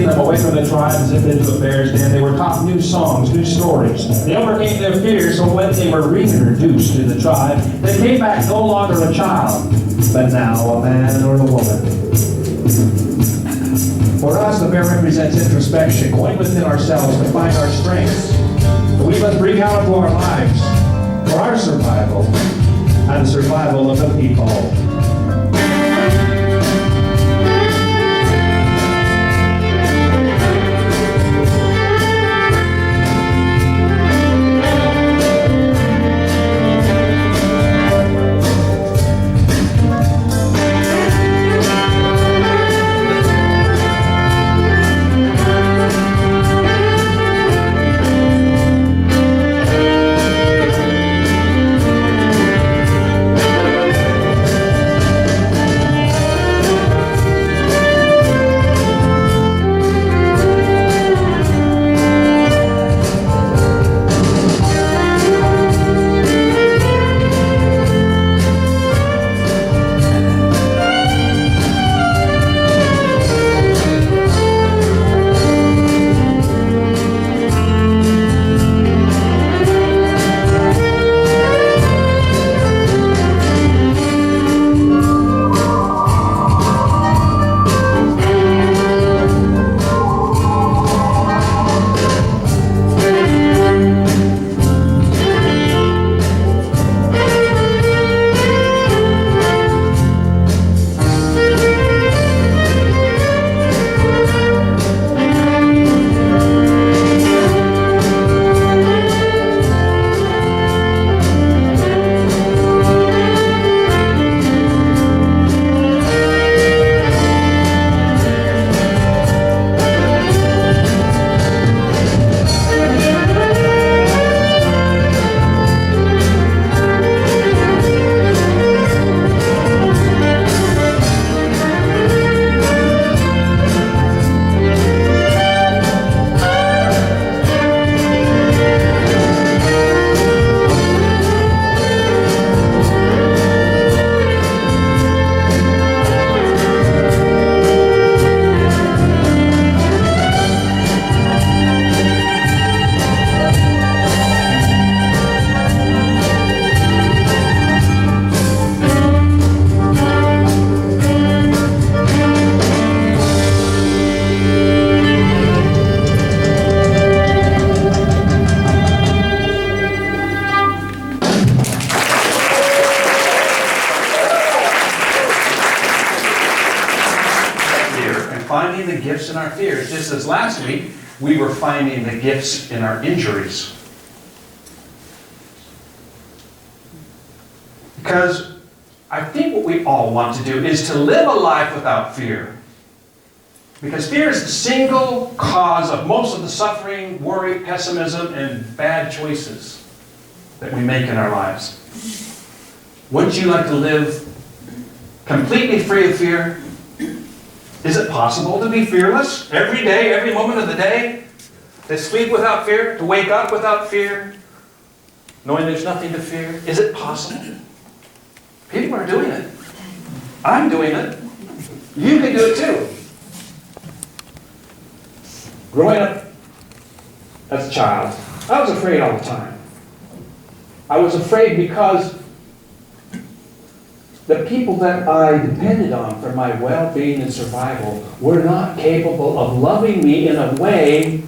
leading them away from the tribe as if into a bear's den. They were taught new songs, new stories. They overcame their fears, so when they were reintroduced to the tribe, they came back no longer a child, but now a man or a woman. For us, the bear represents introspection, going within ourselves to find our strengths. We must bring out into our lives for our survival and the survival of the people. Finding the gifts in our fears. Just as last week, we were finding the gifts in our injuries. Because I think what we all want to do is to live a life without fear. Because fear is the single cause of most of the suffering, worry, pessimism, and bad choices that we make in our lives. Wouldn't you like to live completely free of fear? Is it possible to be fearless every day, every moment of the day? To sleep without fear? To wake up without fear? Knowing there's nothing to fear? Is it possible? People are doing it. I'm doing it. You can do it too. Growing up as a child, I was afraid all the time. I was afraid because the people that I depended on for my well-being and survival were not capable of loving me in a way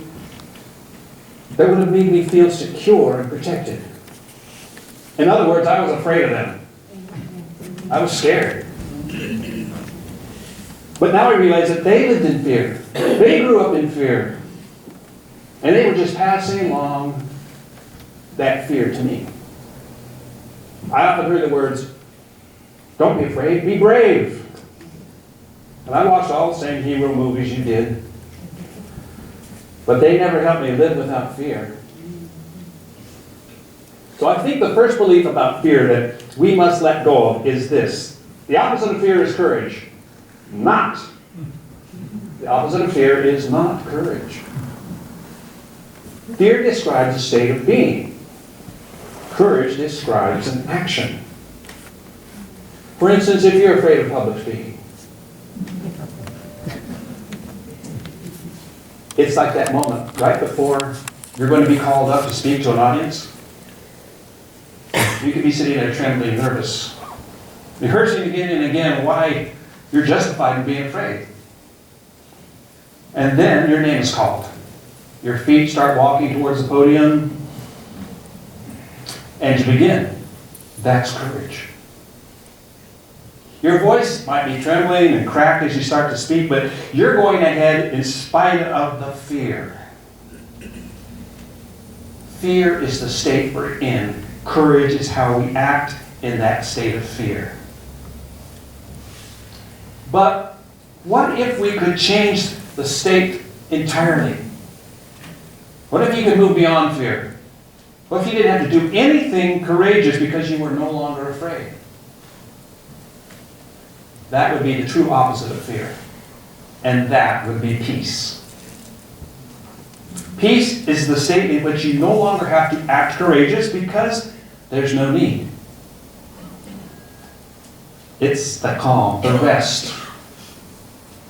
that would have made me feel secure and protected. In other words, I was afraid of them. I was scared. But now I realize that they lived in fear. They grew up in fear. And they were just passing along that fear to me. I often heard the words, "Don't be afraid, be brave." And I watched all the same hero movies you did. But they never helped me live without fear. So I think the first belief about fear that we must let go of is this. The opposite of fear is courage. Not. The opposite of fear is not courage. Fear describes a state of being. Courage describes an action. For instance, if you're afraid of public speaking, It's like that moment right before you're going to be called up to speak to an audience. You could be sitting there trembling, nervous, rehearsing again and again why you're justified in being afraid. And then your name is called. Your feet start walking towards the podium, and you begin. That's courage. Your voice might be trembling and cracked as you start to speak, but you're going ahead in spite of the fear. Fear is the state we're in. Courage is how we act in that state of fear. But what if we could change the state entirely? What if you could move beyond fear? What if you didn't have to do anything courageous because you were no longer afraid? That would be the true opposite of fear. And that would be peace. Peace is the state in which you no longer have to act courageous because there's no need. It's the calm, the rest,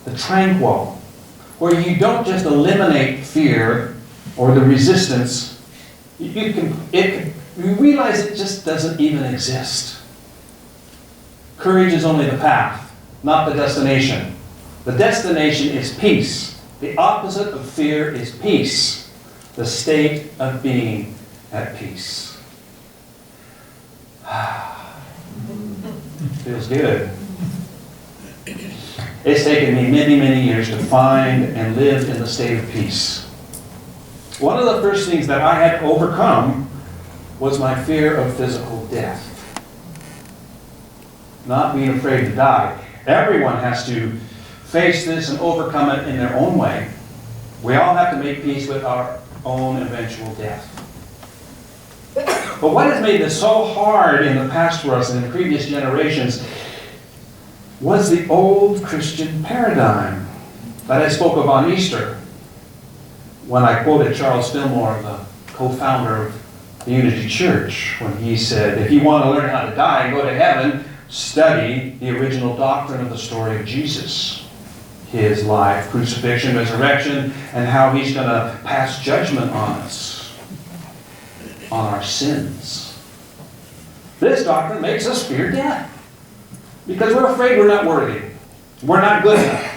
the tranquil, where you don't just eliminate fear or the resistance. You realize it just doesn't even exist. Courage is only the path, not the destination. The destination is peace. The opposite of fear is peace, the state of being at peace. Feels good. It's taken me many, many years to find and live in the state of peace. One of the first things that I had to overcome was my fear of physical death. Not being afraid to die. Everyone has to face this and overcome it in their own way. We all have to make peace with our own eventual death. But what has made this so hard in the past for us and in previous generations was the old Christian paradigm that I spoke of on Easter when I quoted Charles Fillmore, the co-founder of the Unity Church, when he said, if you want to learn how to die and go to heaven, study the original doctrine of the story of Jesus. His life, crucifixion, resurrection, and how he's going to pass judgment on us, on our sins. This doctrine makes us fear death because we're afraid we're not worthy. We're not good enough.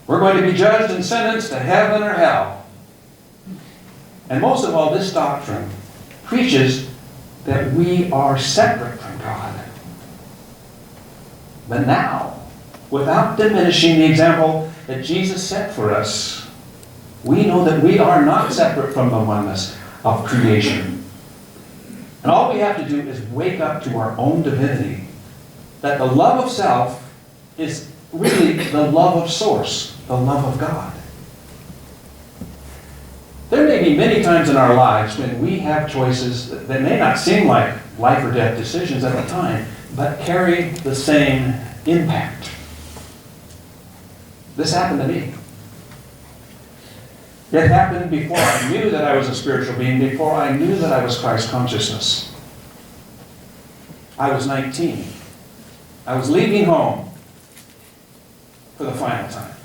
We're going to be judged and sentenced to heaven or hell. And most of all, this doctrine preaches that we are separate from God. But now, without diminishing the example that Jesus set for us, we know that we are not separate from the oneness of creation. And all we have to do is wake up to our own divinity, that the love of self is really the love of source, the love of God. There may be many times in our lives when we have choices that may not seem like life or death decisions at the time, but carry the same impact. This happened to me. It happened before I knew that I was a spiritual being, before I knew that I was Christ consciousness. I was 19. I was leaving home for the final time.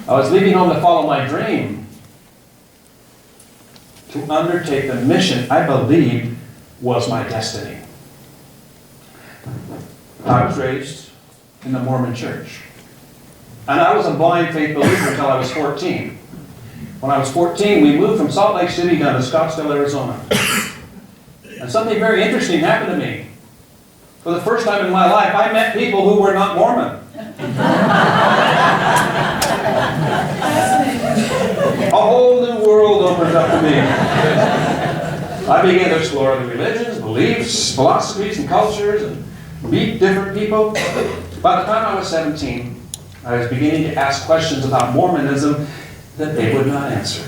I was leaving home to follow my dream, to undertake the mission I believed was my destiny. I was raised in the Mormon church. And I was a blind faith believer until I was 14. When I was 14, we moved from Salt Lake City down to Scottsdale, Arizona. And something very interesting happened to me. For the first time in my life, I met people who were not Mormon. A whole new world opened up to me. I began to explore the religions, beliefs, philosophies, and cultures, and meet different people. By the time I was 17, I was beginning to ask questions about Mormonism that they would not answer.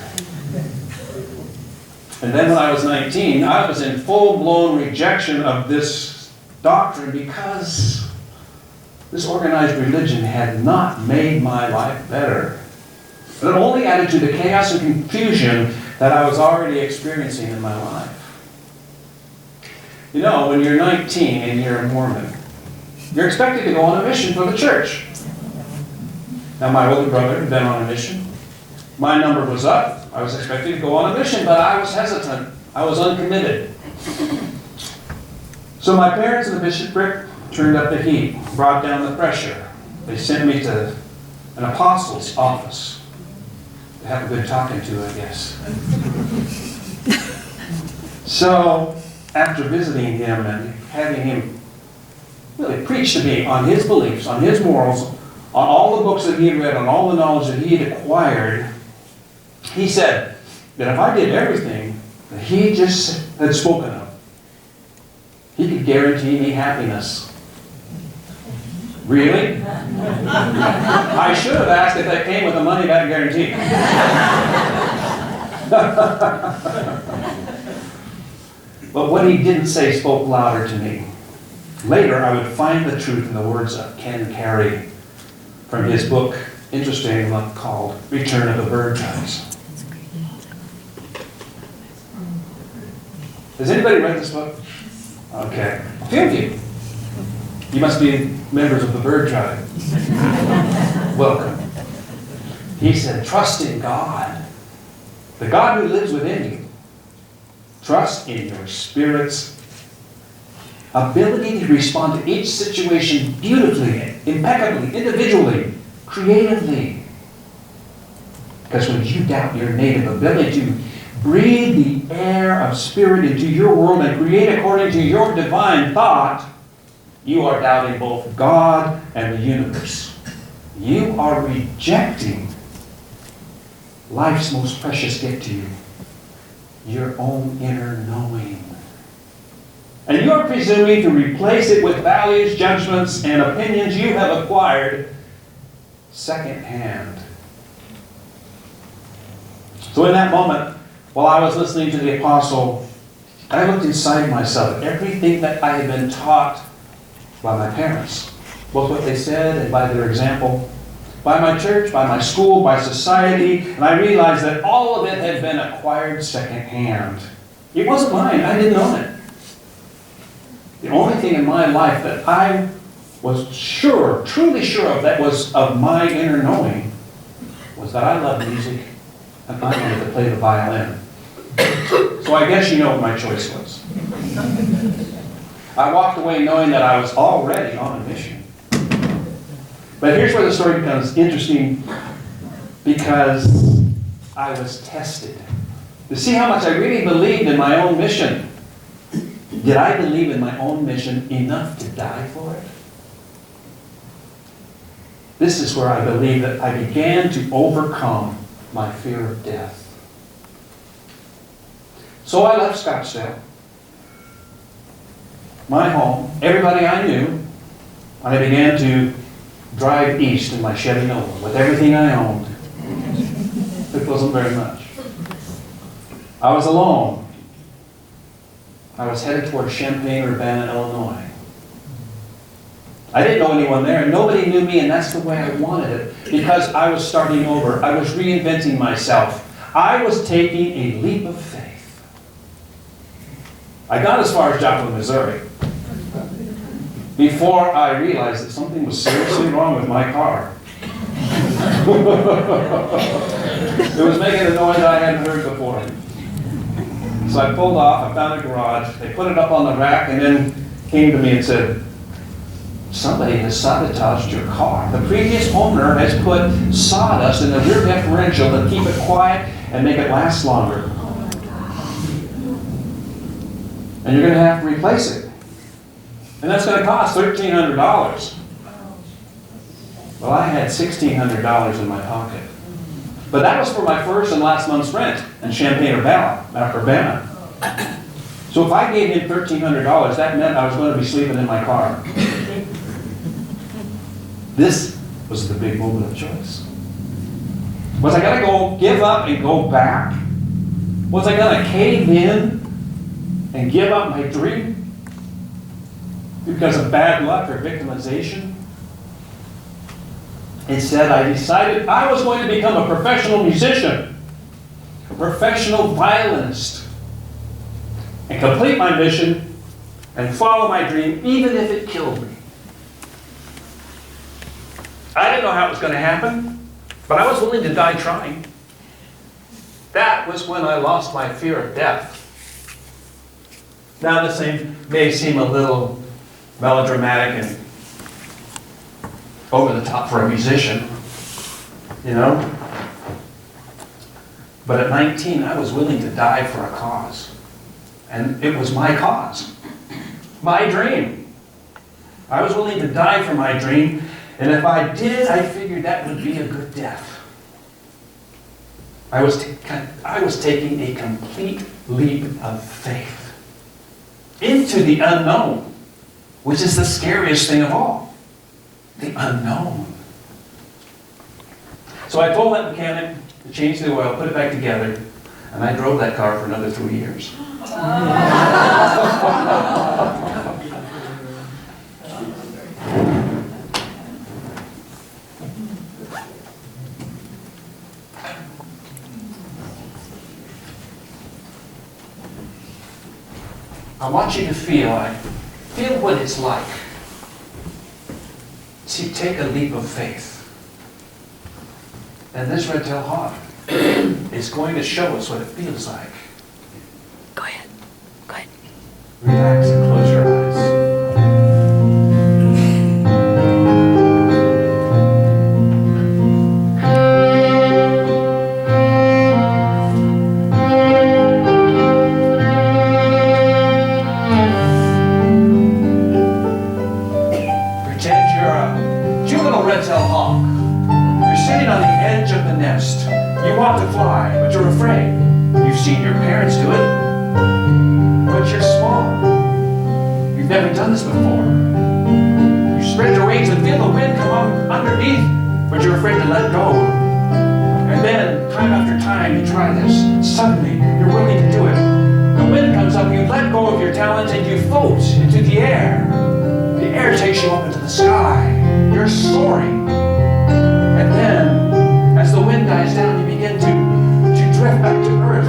And then when I was 19, I was in full-blown rejection of this doctrine because this organized religion had not made my life better. It only added to the chaos and confusion that I was already experiencing in my life. You know, when you're 19 and you're a Mormon, you're expected to go on a mission for the church. Now, my older brother had been on a mission. My number was up. I was expected to go on a mission, but I was hesitant. I was uncommitted. So my parents and the bishopric turned up the heat, brought down the pressure. They sent me to an apostle's office to have a good talking to, I guess. So, after visiting him and having him really preach to me on his beliefs, on his morals, on all the books that he had read, on all the knowledge that he had acquired, he said that if I did everything that he just had spoken of, he could guarantee me happiness. Really? I should have asked if that came with a money-back guarantee. But what he didn't say spoke louder to me. Later, I would find the truth in the words of Ken Carey from his book, interesting one, called Return of the Bird Tribes. Has anybody read this book? Okay. A few of you. You must be members of the bird tribe. Welcome. He said, trust in God, the God who lives within you. Trust in your spirit's ability to respond to each situation beautifully, impeccably, individually, creatively. Because when you doubt your native ability to breathe the air of spirit into your world and create according to your divine thought, you are doubting both God and the universe. You are rejecting life's most precious gift to you, your own inner knowing. And you are presuming to replace it with values, judgments, and opinions you have acquired secondhand. So in that moment, while I was listening to the apostle, I looked inside myself at everything that I had been taught by my parents, both what they said and by their example, by my church, by my school, by society, and I realized that all of it had been acquired secondhand. It wasn't mine. I didn't own it. The only thing in my life that I was sure, truly sure of, that was of my inner knowing, was that I loved music and I wanted to play the violin. So I guess you know what my choice was. I walked away knowing that I was already on a mission. But here's where the story becomes interesting, because I was tested to see how much I really believed in my own mission. Did I believe in my own mission enough to die for it? This is where I believe that I began to overcome my fear of death. So I left Scottsdale, my home, everybody I knew, and I began to drive east in my Chevy Nova with everything I owned. It wasn't very much. I was alone. I was headed toward Champaign-Urbana, Illinois. I didn't know anyone there, and nobody knew me, and that's the way I wanted it, because I was starting over. I was reinventing myself. I was taking a leap of faith. I got as far as Joplin, Missouri, before I realized that something was seriously wrong with my car. It was making a noise I hadn't heard before. So I pulled off, I found a garage, they put it up on the rack, and then came to me and said, somebody has sabotaged your car. The previous owner has put sawdust in the rear differential to keep it quiet and make it last longer. And you're going to have to replace it. And that's going to cost $1,300. Well, I had $1,600 in my pocket. But that was for my first and last month's rent in Champaign-Urbana. So if I gave him $1,300, that meant I was going to be sleeping in my car. This was the big moment of choice. Was I going to go give up and go back? Was I going to cave in and give up my dream because of bad luck or victimization? Instead, I decided I was going to become a professional musician, a professional violinist, and complete my mission and follow my dream, even if it killed me. I didn't know how it was going to happen, but I was willing to die trying. That was when I lost my fear of death. Now this may seem a little melodramatic and over the top for a musician, you know? But at 19, I was willing to die for a cause. And it was my cause, my dream. I was willing to die for my dream, and if I did, I figured that would be a good death. I was taking a complete leap of faith into the unknown, which is the scariest thing of all, the unknown. So I told that mechanic to change the oil, put it back together, and I drove that car for another 3 years. I want you to feel what it's like to take a leap of faith. And this red-tailed hawk is going to show us what it feels like. Go ahead. Go ahead. Relax and close your eyes. Pretend you're a cute little red-tailed hawk. You're sitting on the edge of the nest. You want to fly, but you're afraid. You've seen your parents do it, but you're small. You've never done this before. You spread your wings and feel the wind come up underneath, but you're afraid to let go. And then, time after time, you try this. Suddenly, you're willing to do it. The wind comes up, you let go of your talons, and you float into the air. The air takes you up into the sky. You're soaring. And then, as the wind dies down, you begin to drift back to earth.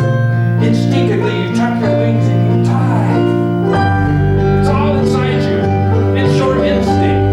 Instinctively, you tuck your wings and you die. It's all inside you. It's your instinct.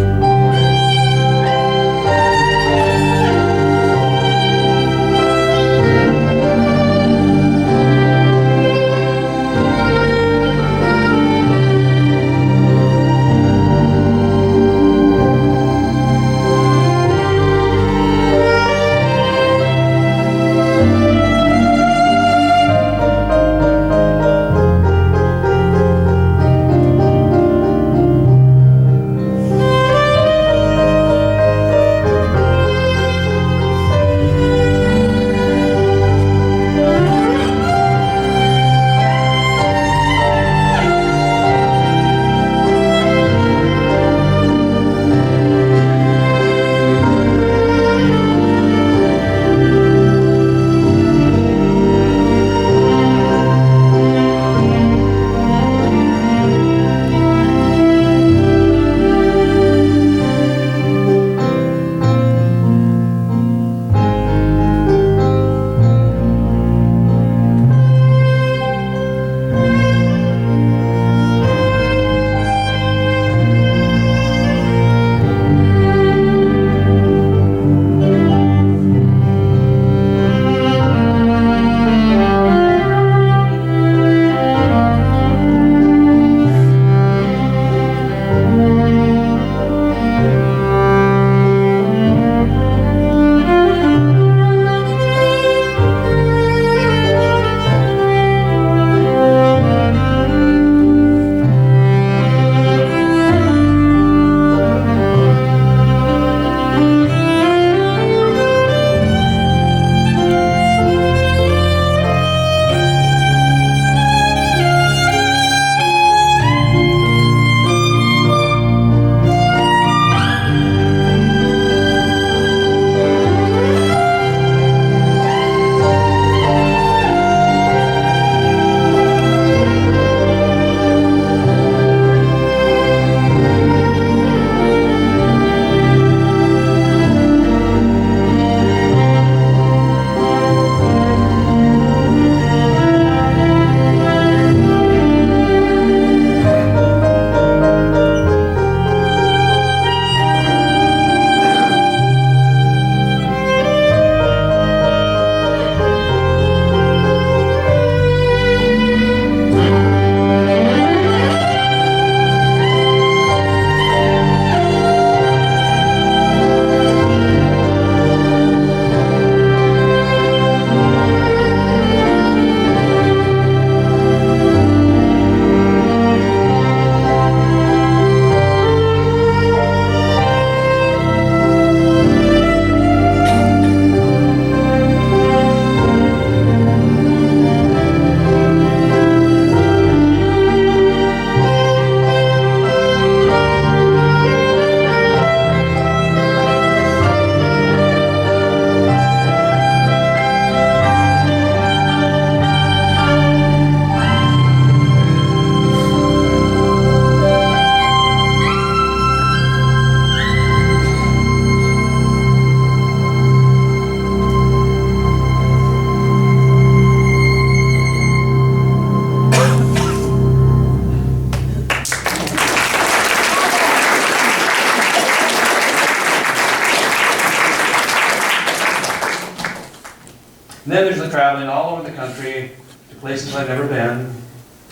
And then there's the traveling all over the country to places I've never been,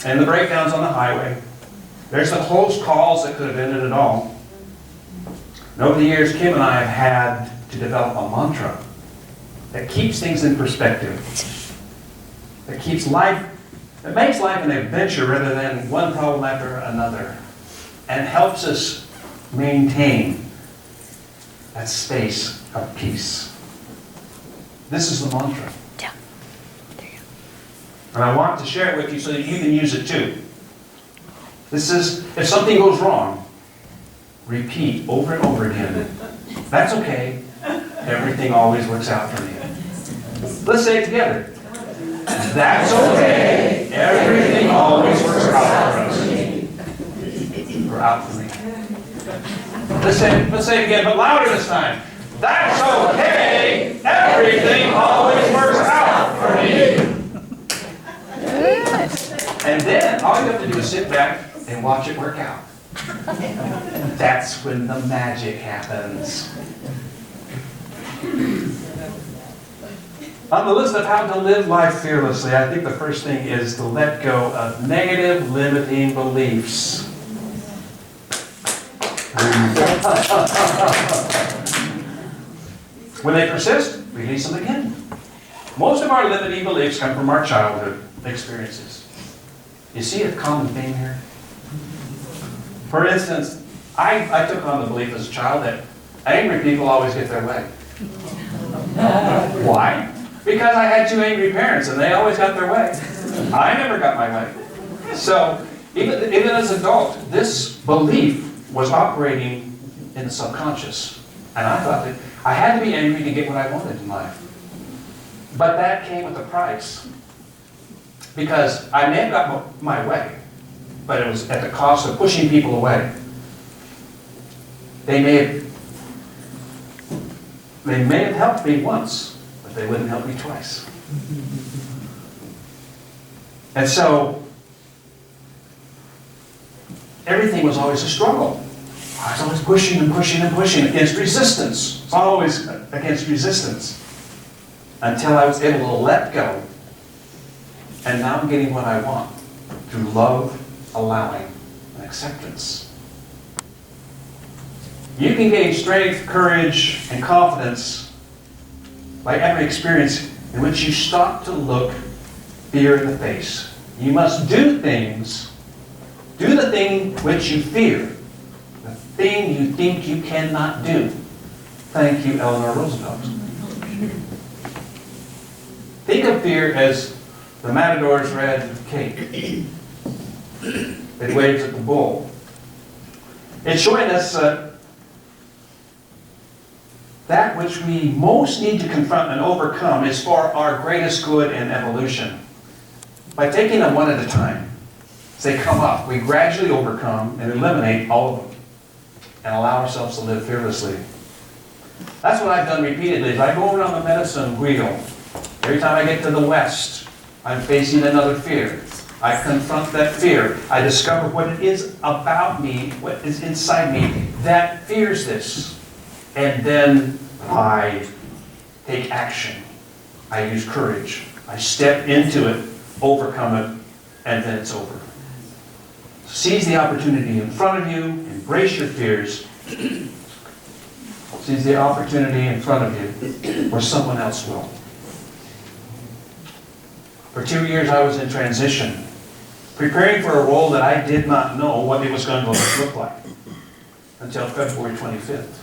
and the breakdowns on the highway. There's the close calls that could have ended it all. And over the years, Kim and I have had to develop a mantra that keeps things in perspective, that keeps life, that makes life an adventure rather than one problem after another, and helps us maintain that space of peace. This is the mantra. Yeah. There you go. And I want to share it with you so that you can use it too. This is, if something goes wrong, repeat over and over again. That's okay. Everything always works out for me. Let's say it together. That's okay. Everything always works out for us. Or out for me. Let's say it again, but louder this time. That's okay. Everything always works out for me. And then all you have to do is sit back and watch it work out. That's when the magic happens. On the list of how to live life fearlessly, I think the first thing is to let go of negative, limiting beliefs. When they persist, release them again. Most of our limiting beliefs come from our childhood experiences. You see a common theme here? For instance, I took on the belief as a child that angry people always get their way. Why? Because I had two angry parents and they always got their way. I never got my way. So, even as an adult, this belief was operating in the subconscious. And I thought that I had to be angry to get what I wanted in life. But that came with a price. Because I may have got my way, but it was at the cost of pushing people away. They may have helped me once, but they wouldn't help me twice. And so, everything was always a struggle. I was always pushing and pushing and pushing against resistance. It's always against resistance. Until I was able to let go. And now I'm getting what I want through love, allowing, and acceptance. You can gain strength, courage, and confidence by every experience in which you stop to look fear in the face. You must do the thing which you fear, the thing you think you cannot do. Thank you, Eleanor Roosevelt. Think of fear as the matador's red cape that waves at the bull. It's showing us that which we most need to confront and overcome is for our greatest good and evolution. By taking them one at a time, as they come up, we gradually overcome and eliminate all of them and allow ourselves to live fearlessly. That's what I've done repeatedly. As I go around the medicine wheel, every time I get to the west, I'm facing another fear. I confront that fear. I discover what it is about me, what is inside me that fears this. And then I take action. I use courage. I step into it, overcome it, and then it's over. Seize the opportunity in front of you. Embrace your fears. Seize the opportunity in front of you where someone else will. For 2 years I was in transition, preparing for a role that I did not know what it was going to look like until February 25th,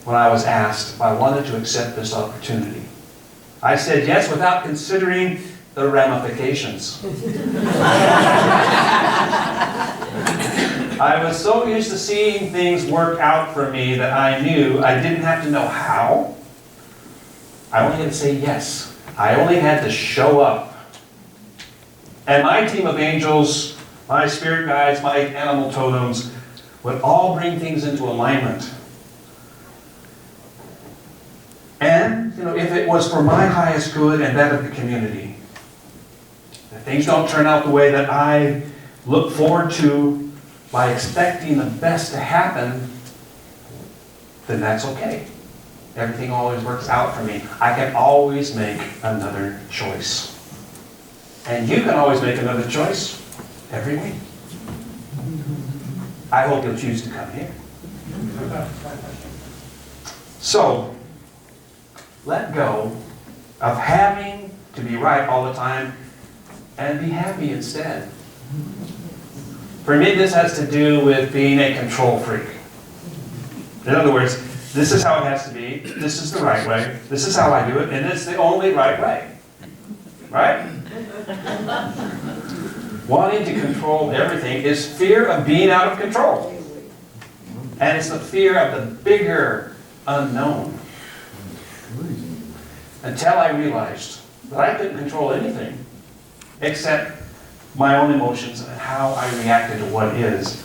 when I was asked if I wanted to accept this opportunity. I said yes without considering the ramifications. I was so used to seeing things work out for me that I knew I didn't have to know how. I only had to say yes. I only had to show up. And my team of angels, my spirit guides, my animal totems, would all bring things into alignment. And, if it was for my highest good and that of the community, if things don't turn out the way that I look forward to by expecting the best to happen, then that's okay. Everything always works out for me. I can always make another choice. And you can always make another choice every week. I hope you'll choose to come here. So, let go of having to be right all the time and be happy instead. For me, this has to do with being a control freak. In other words, this is how it has to be, this is the right way, this is how I do it, and it's the only right way. Right? Wanting to control everything is fear of being out of control. And it's the fear of the bigger unknown. Until I realized that I couldn't control anything except my own emotions and how I reacted to what is.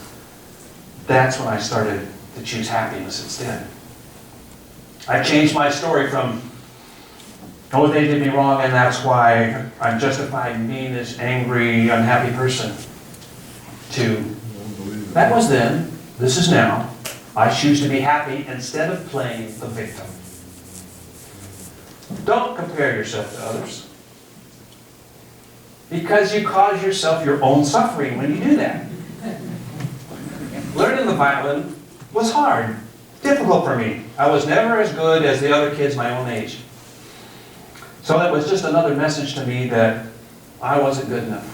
That's when I started to choose happiness instead. I changed my story from, oh, they did me wrong and that's why I'm justified in being this angry, unhappy person, to, that was then, this is now. I choose to be happy instead of playing the victim. Don't compare yourself to others, because you cause yourself your own suffering when you do that. Learning the violin was hard, difficult for me. I was never as good as the other kids my own age. So that was just another message to me that I wasn't good enough.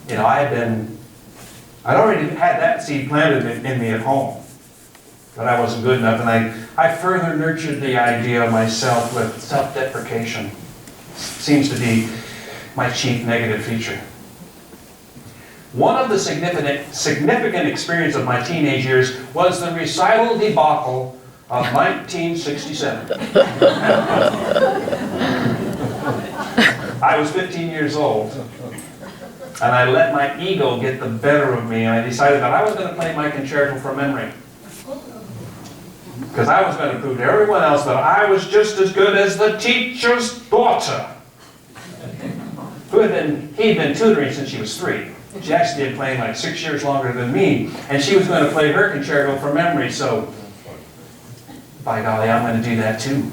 You know, I'd already had that seed planted in me at home, that I wasn't good enough, and I further nurtured the idea of myself with self-deprecation. Seems to be my chief negative feature. One of the significant experience of my teenage years was the recital debacle of 1967. I was 15 years old, and I let my ego get the better of me, and I decided that I was going to play my concerto from memory. Because I was going to prove to everyone else that I was just as good as the teacher's daughter, he'd been tutoring since she was 3. She actually had been playing like 6 years longer than me, and she was going to play her concerto from memory, so by golly, I'm going to do that too.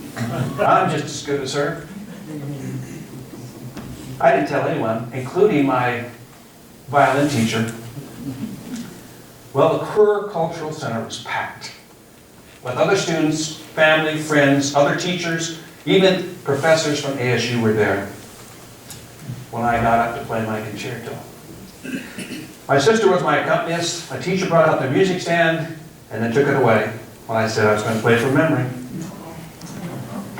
I'm just as good as her. I didn't tell anyone, including my violin teacher. Well, the Kerr Cultural Center was packed with other students, family, friends, other teachers, even professors from ASU were there when I got up to play my concerto. My sister was my accompanist. My teacher brought out the music stand and then took it away when I said I was going to play from memory.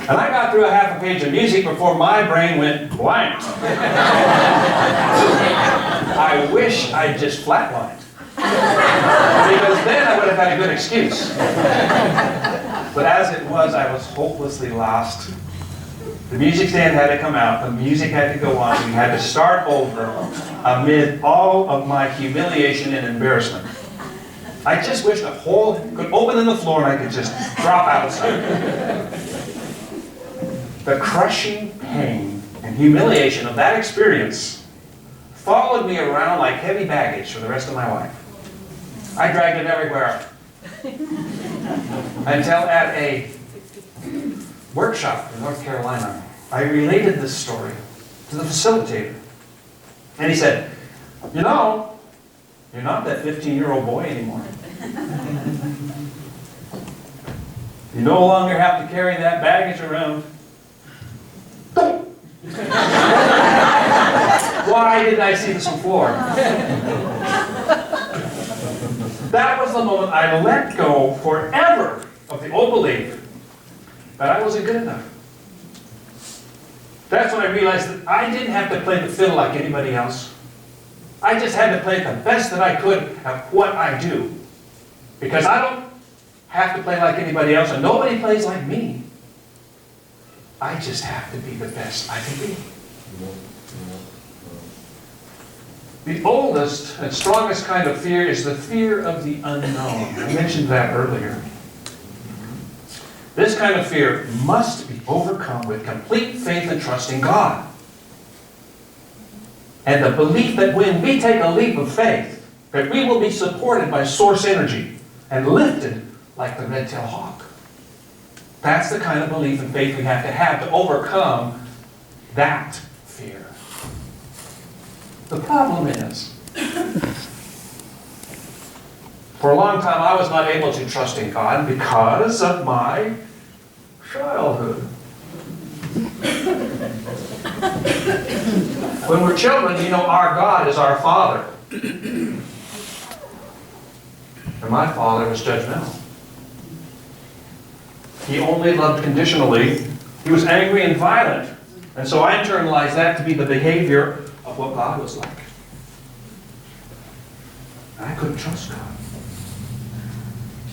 And I got through a half a page of music before my brain went blank. I wish I'd just flatlined, because then I would have had a good excuse. But as it was, I was hopelessly lost. The music stand had to come out, the music had to go on, we had to start over amid all of my humiliation and embarrassment. I just wish the hole could open in the floor and I could just drop outside. The crushing pain and humiliation of that experience followed me around like heavy baggage for the rest of my life. I dragged it everywhere. Until at a workshop in North Carolina, I related this story to the facilitator. And he said, you know, you're not that 15-year-old boy anymore. You no longer have to carry that baggage around. Why didn't I see this before? That was the moment I let go forever of the old belief that I wasn't good enough. That's when I realized that I didn't have to play the fiddle like anybody else. I just had to play the best that I could at what I do. Because I don't have to play like anybody else, and nobody plays like me. I just have to be the best I can be. The oldest and strongest kind of fear is the fear of the unknown. I mentioned that earlier. This kind of fear must be overcome with complete faith and trust in God. And the belief that when we take a leap of faith, that we will be supported by source energy and lifted like the red-tailed hawk. That's the kind of belief and faith we have to overcome that fear. The problem is, for a long time I was not able to trust in God because of my childhood. When we're children, you know, our God is our Father. And my father was judgmental. He only loved conditionally. He was angry and violent. And so I internalized that to be the behavior of what God was like. And I couldn't trust God.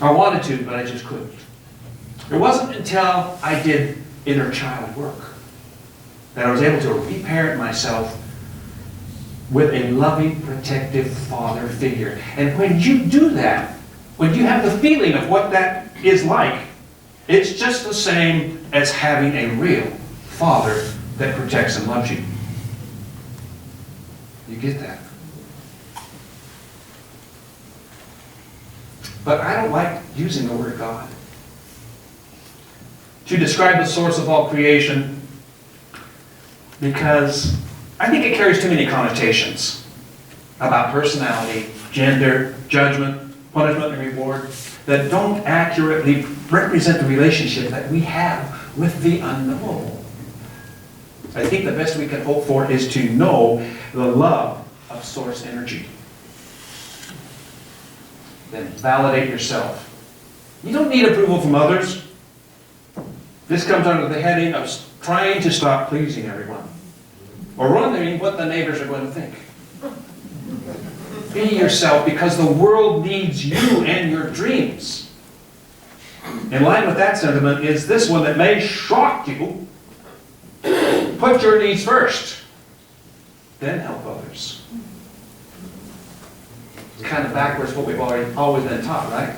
I wanted to, but I just couldn't. It wasn't until I did inner child work that I was able to reparent myself with a loving, protective father figure. And when you do that, when you have the feeling of what that is like, it's just the same as having a real father that protects and loves you. You get that? But I don't like using the word God to describe the source of all creation because I think it carries too many connotations about personality, gender, judgment, punishment, and reward that don't accurately represent the relationship that we have with the unknowable. I think the best we can hope for is to know the love of source energy. Then validate yourself. You don't need approval from others. This comes under the heading of trying to stop pleasing everyone, or wondering what the neighbors are going to think. Be yourself because the world needs you and your dreams. In line with that sentiment is this one that may shock you. Put your needs first, then help others. It's kind of backwards what we've always been taught, right?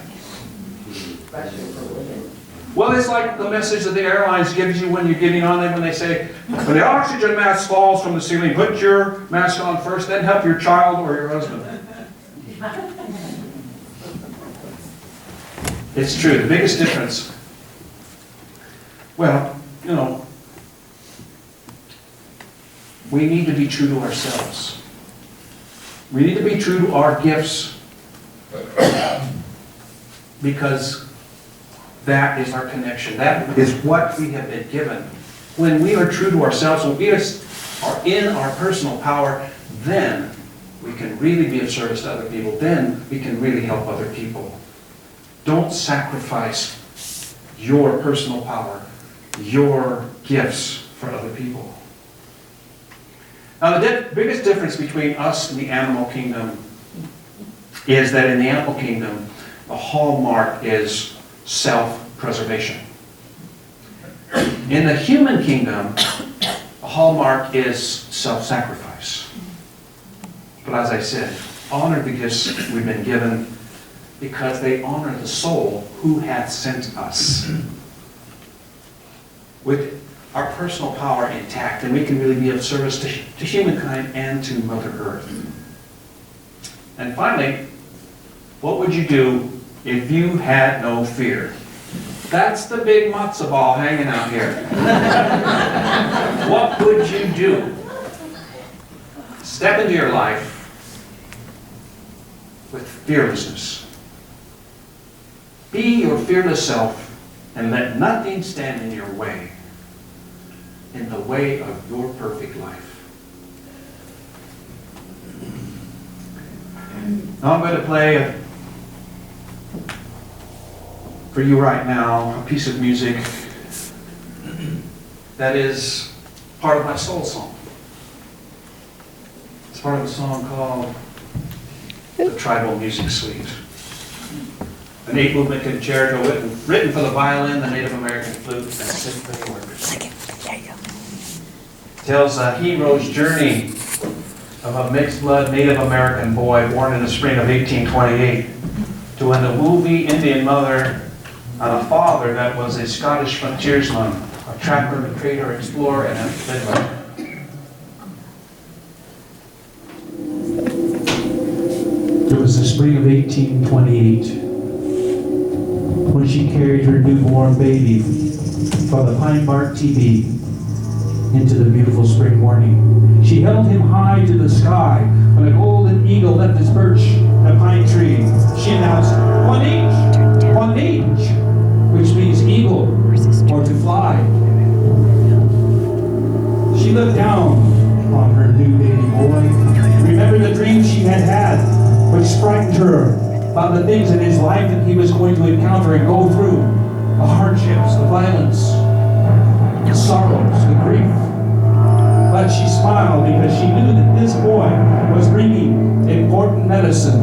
Well, it's like the message that the airlines gives you when you're getting on them when they say, when the oxygen mask falls from the ceiling, put your mask on first, then help your child or your husband. It's true. The biggest difference, well, you know, we need to be true to ourselves. We need to be true to our gifts because that is our connection. That is what we have been given. When we are true to ourselves, when we are in our personal power, then we can really be of service to other people. Then we can really help other people. Don't sacrifice your personal power, your gifts for other people. Now, the biggest difference between us and the animal kingdom is that in the animal kingdom, the hallmark is self-preservation. In the human kingdom, the hallmark is self-sacrifice. But as I said, honor the gifts we've been given because they honor the soul who hath sent us. With our personal power intact, and we can really be of service to humankind and to Mother Earth. And finally, what would you do if you had no fear? That's the big matzo ball hanging out here. What would you do? Step into your life with fearlessness. Be your fearless self and let nothing stand in your way, in the way of your perfect life. Now I'm going to play for you right now a piece of music that is part of my soul song. It's part of a song called The Tribal Music Suite. An 8-movement concerto written for the violin, the Native American flute, and symphony orchestra. Tells a hero's journey of a mixed-blood Native American boy born in the spring of 1828 to an Awuvi Indian mother and a father that was a Scottish frontiersman, a trapper, a trader, explorer, and a fiddler. It was the spring of 1828 when she carried her newborn baby from the pine bark teepee into the beautiful spring morning. She held him high to the sky when a golden eagle left his perch in a pine tree. She announced, one each, which means eagle or to fly. She looked down on her new baby boy, remembered the dreams she had had, which frightened her about the things in his life that he was going to encounter and go through, the hardships, the violence, the sorrows, the grief. But she smiled because she knew that this boy was bringing important medicine